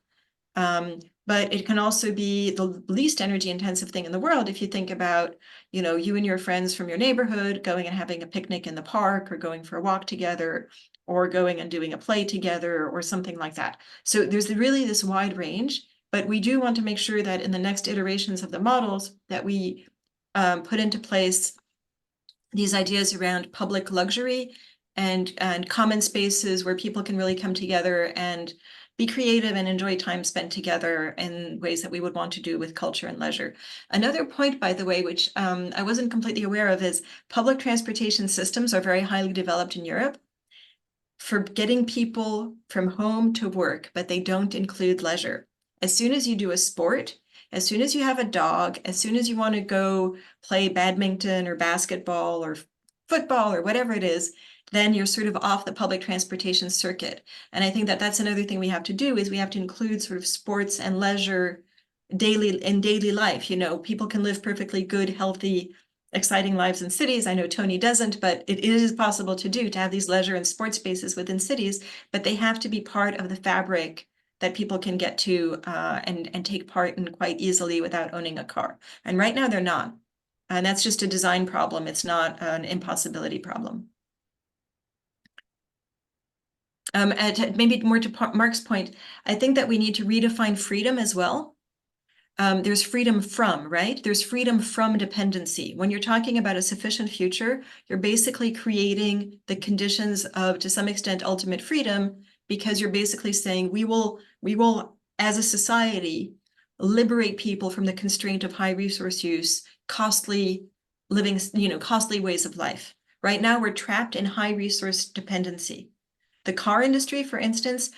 But it can also be the least energy intensive thing in the world if you think about, you know, you and your friends from your neighborhood going and having a picnic in the park, or going for a walk together, or going and doing a play together, or something like that. So there's really this wide range, but we do want to make sure that in the next iterations of the models that we put into place these ideas around public luxury and common spaces where people can really come together and be creative and enjoy time spent together in ways that we would want to do with culture and leisure. Another point, by the way, which I wasn't completely aware of, is public transportation systems are very highly developed in Europe for getting people from home to work, but they don't include leisure. As soon as you do a sport, as soon as you have a dog, as soon as you want to go play badminton or basketball or football or whatever it is, then you're sort of off the public transportation circuit. And I think that that's another thing we have to do, is we have to include sort of sports and leisure daily life. You know, people can live perfectly good, healthy, exciting lives in cities. I know Toni doesn't, but it is possible to have these leisure and sports spaces within cities, but they have to be part of the fabric that people can get to and take part in quite easily without owning a car. And right now they're not. And that's just a design problem. It's not an impossibility problem. And maybe more to Mark's point, I think that we need to redefine freedom as well. There's freedom from, right? There's freedom from dependency. When you're talking about a sufficient future, you're basically creating the conditions of, to some extent, ultimate freedom, because you're basically saying we will, as a society, liberate people from the constraint of high resource use, costly living, costly ways of life. Right now, we're trapped in high resource dependency. The car industry, for instance,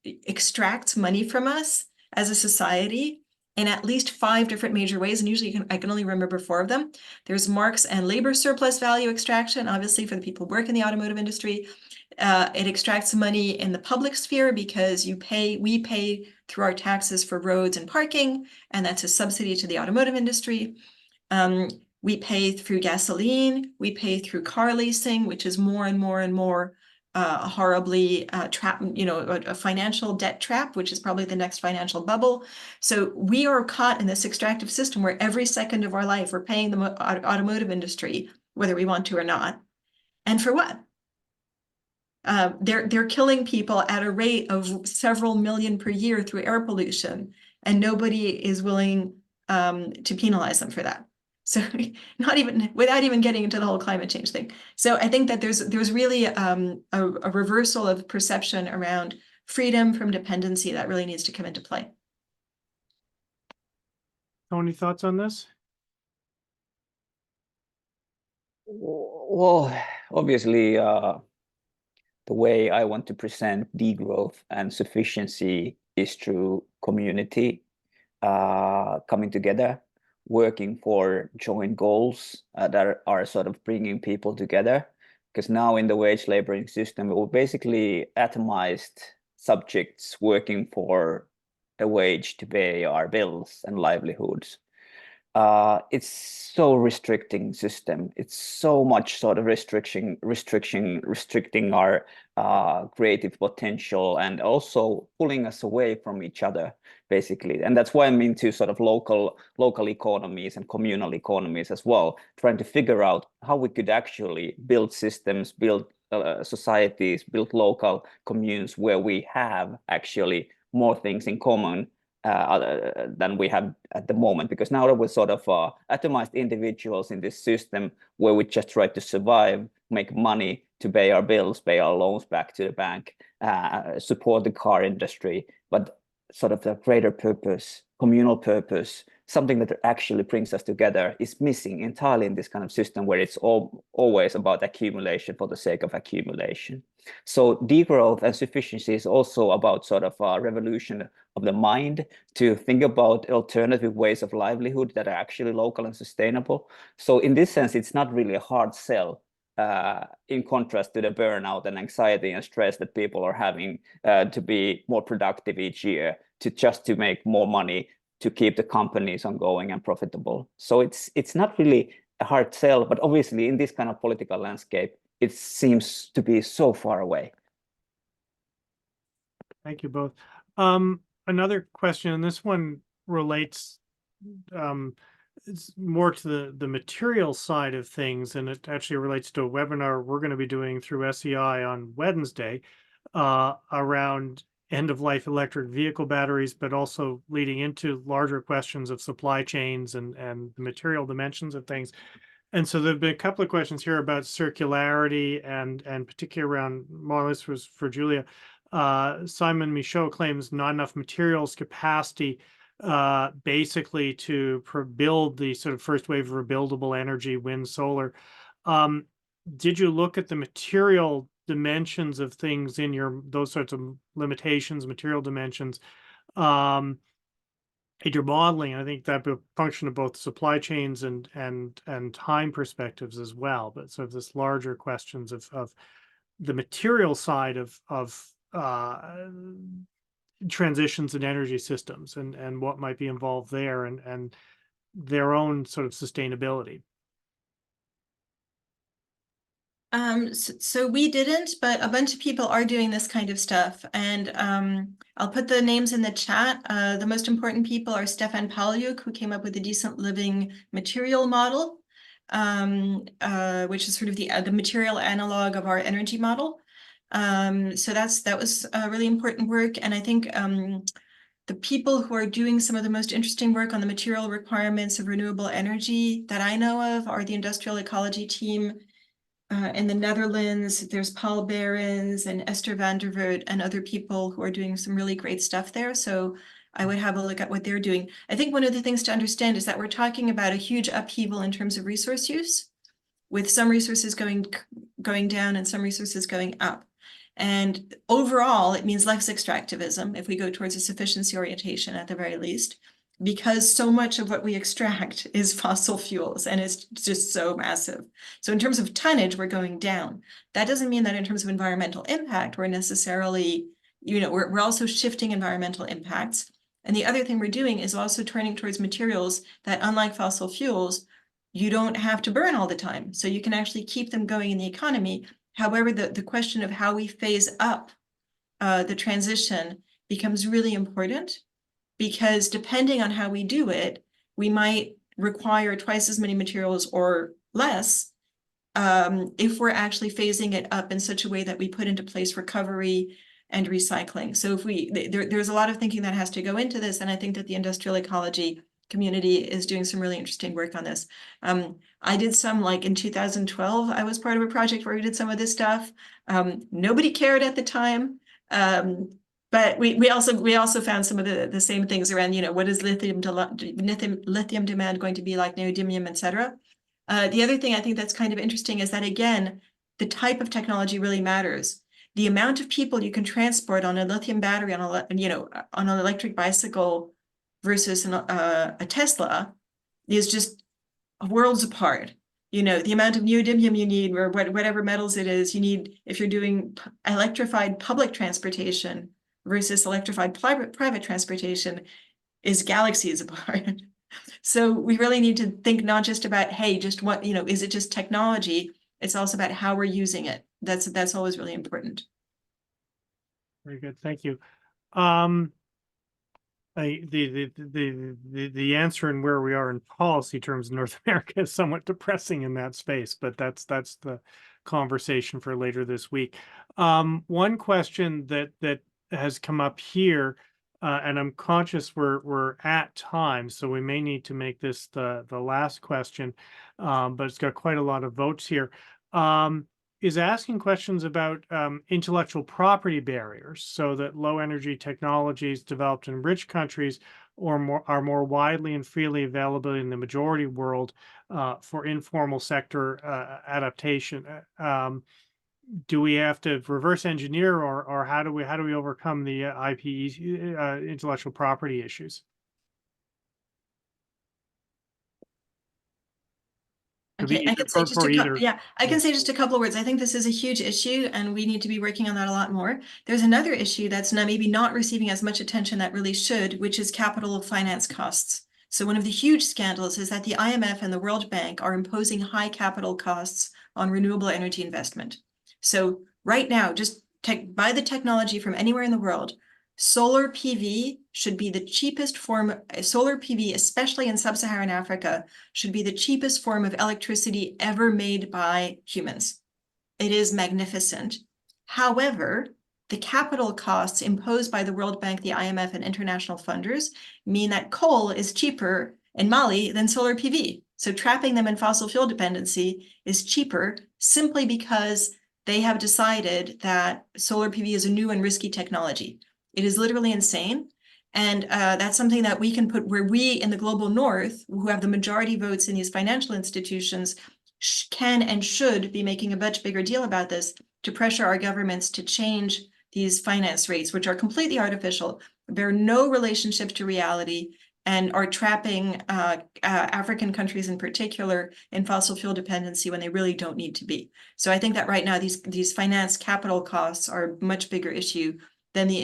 extracts money from us as a society in at least 5 different major ways. And usually I can only remember 4 of them. There's Marx and labor surplus value extraction, obviously for the people who work in the automotive industry. It extracts money in the public sphere because we pay through our taxes for roads and parking, and that's a subsidy to the automotive industry. We pay through gasoline, we pay through car leasing, which is more and more horribly a financial debt trap, which is probably the next financial bubble. So we are caught in this extractive system where every second of our life we're paying the automotive industry, whether we want to or not. And for what? They're killing people at a rate of several million per year through air pollution, and nobody is willing to penalize them for that. So without even getting into the whole climate change thing. So I think that there's really a reversal of perception around freedom from dependency that really needs to come into play. Toni, thoughts on this? Well, obviously, the way I want to present degrowth and sufficiency is through community coming together, working for joint goals that are sort of bringing people together. Because now in the wage laboring system, we're basically atomized subjects working for a wage to pay our bills and livelihoods. It's so restricting system. It's so much sort of restricting our creative potential, and also pulling us away from each other, basically. And that's why I'm into sort of local economies and communal economies as well, trying to figure out how we could actually build systems, build societies, build local communes where we have actually more things in common than we have at the moment, because now that we're sort of atomized individuals in this system where we just try to survive, make money to pay our bills, pay our loans back to the bank, support the car industry, but sort of the greater purpose, communal purpose, something that actually brings us together is missing entirely in this kind of system where it's always about accumulation for the sake of accumulation. So degrowth and sufficiency is also about sort of a revolution of the mind to think about alternative ways of livelihood that are actually local and sustainable. So in this sense, it's not really a hard sell in contrast to the burnout and anxiety and stress that people are having to be more productive each year, to make more money, to keep the companies ongoing and profitable. So it's not really a hard sell, but obviously in this kind of political landscape, it seems to be so far away. Thank you both. Another question, and this one relates it's more to the material side of things, and it actually relates to a webinar we're going to be doing through SEI on Wednesday around end-of-life electric vehicle batteries, but also leading into larger questions of supply chains and the material dimensions of things. And so there've been a couple of questions here about circularity and particularly around, more or less was for Julia. Simon Michaud claims not enough materials capacity basically to build the sort of first wave of rebuildable energy, wind, solar. Did you look at the material dimensions of things in those sorts of limitations, material dimensions, in your modeling? I think that be a function of both supply chains and time perspectives as well. But sort of this larger questions of the material side of transitions in energy systems and what might be involved there and their own sort of sustainability. So we didn't, but a bunch of people are doing this kind of stuff. And I'll put the names in the chat. The most important people are Stefan Palyuk, who came up with the decent living material model, which is sort of the material analog of our energy model. So that was really important work. And I think the people who are doing some of the most interesting work on the material requirements of renewable energy that I know of are the industrial ecology team in the Netherlands. There's Paul Behrens and Esther van der Voort and other people who are doing some really great stuff there. So I would have a look at what they're doing. I think one of the things to understand is that we're talking about a huge upheaval in terms of resource use, with some resources going down and some resources going up. And overall, it means less extractivism if we go towards a sufficiency orientation at the very least, because so much of what we extract is fossil fuels and it's just so massive. So in terms of tonnage, we're going down. That doesn't mean that in terms of environmental impact, we're necessarily, we're also shifting environmental impacts. And the other thing we're doing is also turning towards materials that, unlike fossil fuels, you don't have to burn all the time. So you can actually keep them going in the economy. However, the question of how we phase up the transition becomes really important, because depending on how we do it, we might require twice as many materials or less if we're actually phasing it up in such a way that we put into place recovery and recycling. So if there's a lot of thinking that has to go into this, and I think that the industrial ecology community is doing some really interesting work on this. I did some, like in 2012, I was part of a project where we did some of this stuff. Nobody cared at the time. But we also found some of the same things around, what is lithium demand going to be like, neodymium, et cetera. The other thing I think that's kind of interesting is that, again, the type of technology really matters. The amount of people you can transport on a lithium battery on an electric bicycle versus a Tesla is just worlds apart. The amount of neodymium you need, or whatever metals it is you need, if you're doing electrified public transportation versus electrified private transportation, is galaxies apart. So we really need to think not just about, hey, just what, is it just technology? It's also about how we're using it. That's always really important. Very good, thank you. The answer and where we are in policy terms in North America is somewhat depressing in that space, but that's the conversation for later this week. One question that has come up here, and I'm conscious we're at time, so we may need to make this the last question, but it's got quite a lot of votes here. Is asking questions about intellectual property barriers, so that low energy technologies developed in rich countries are more widely and freely available in the majority world for informal sector adaptation. Do we have to reverse engineer, or how do we overcome the IP intellectual property issues? Okay, I can say just a couple of words. I think this is a huge issue and we need to be working on that a lot more. There's another issue that's maybe not receiving as much attention that really should, which is capital finance costs. So one of the huge scandals is that the IMF and the World Bank are imposing high capital costs on renewable energy investment. So right now, just buy the technology from anywhere in the world. Solar PV should be the cheapest form. Solar PV, especially in sub-Saharan Africa, should be the cheapest form of electricity ever made by humans. It is magnificent. However, the capital costs imposed by the World Bank, the IMF, and international funders mean that coal is cheaper in Mali than solar PV. So trapping them in fossil fuel dependency is cheaper simply because they have decided that solar PV is a new and risky technology. It is literally insane. And that's something that we can put where we in the global north, who have the majority votes in these financial institutions, can and should be making a much bigger deal about this to pressure our governments to change these finance rates, which are completely artificial, bear no relationship to reality, and are trapping African countries in particular in fossil fuel dependency when they really don't need to be. So I think that right now these finance capital costs are a much bigger issue than the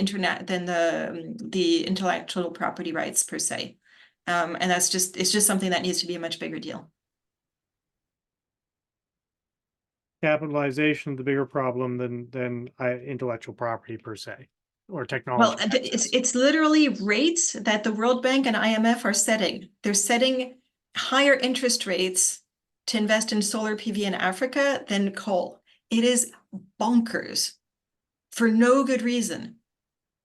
intellectual property rights per se. And it's just something that needs to be a much bigger deal. Capitalization, the bigger problem than intellectual property per se, or technology. Well, it's literally rates that the World Bank and IMF are setting. They're setting higher interest rates to invest in solar PV in Africa than coal. It is bonkers for no good reason.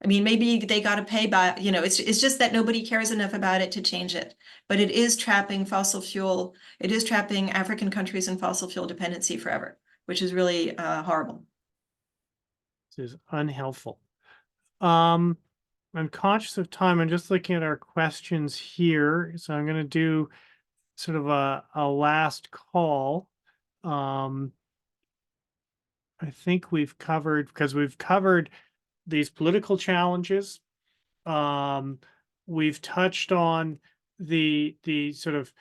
I mean, maybe they got to pay by, it's just that nobody cares enough about it to change it. But it is trapping fossil fuel. It is trapping African countries in fossil fuel dependency forever, which is really horrible. This is unhelpful. I'm conscious of time. I'm just looking at our questions here. So I'm going to do sort of a last call. I think we've covered these political challenges. We've touched on the sort of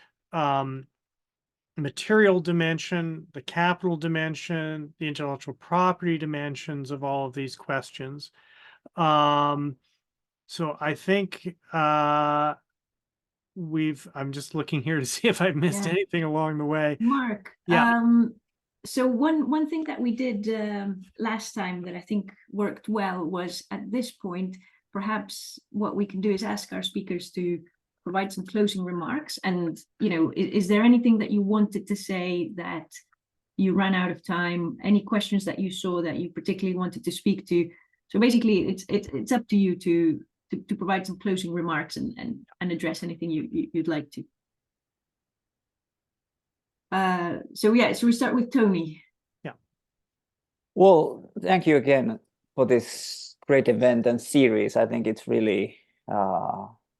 material dimension, the capital dimension, the intellectual property dimensions of all of these questions. So I think I'm just looking here to see if I've missed anything along the way. Mark, so one thing that we did last time that I think worked well was, at this point, perhaps what we can do is ask our speakers to provide some closing remarks. And, is there anything that you wanted to say that you ran out of time? Any questions that you saw that you particularly wanted to speak to? So basically, it's up to you to provide some closing remarks and address anything you'd like to. So we start with Toni. Yeah. Well, thank you again for this great event and series. I think it's really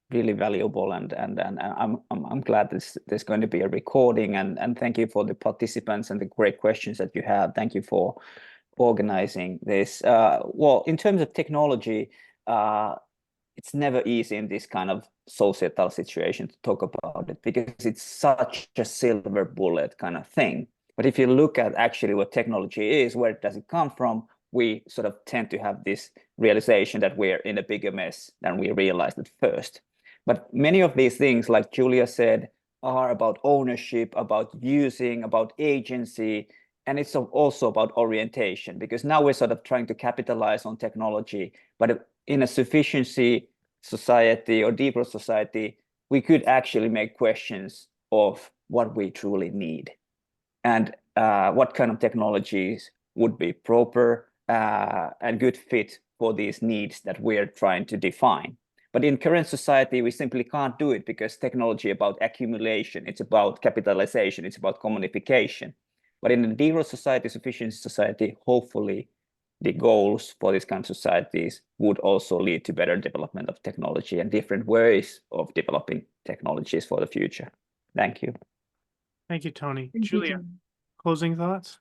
really valuable, and I'm glad there's going to be a recording, and thank you for the participants and the great questions that you have. Thank you for organizing this. Well, in terms of technology, it's never easy in this kind of societal situation to talk about it, because it's such a silver bullet kind of thing. But if you look at actually what technology is, where does it come from, we sort of tend to have this realization that we're in a bigger mess than we realized at first. But many of these things, like Julia said, are about ownership, about using, about agency, and it's also about orientation, because now we're sort of trying to capitalize on technology, but in a sufficiency society or degrowth society, we could actually make questions of what we truly need and what kind of technologies would be proper and good fit for these needs that we're trying to define. But in current society, we simply can't do it, because technology is about accumulation, it's about capitalization, it's about commodification. But in a degrowth society, sufficiency society, hopefully the goals for these kind of societies would also lead to better development of technology and different ways of developing technologies for the future. Thank you. Thank you, Toni. Thank you, Julia, Toni. closing thoughts?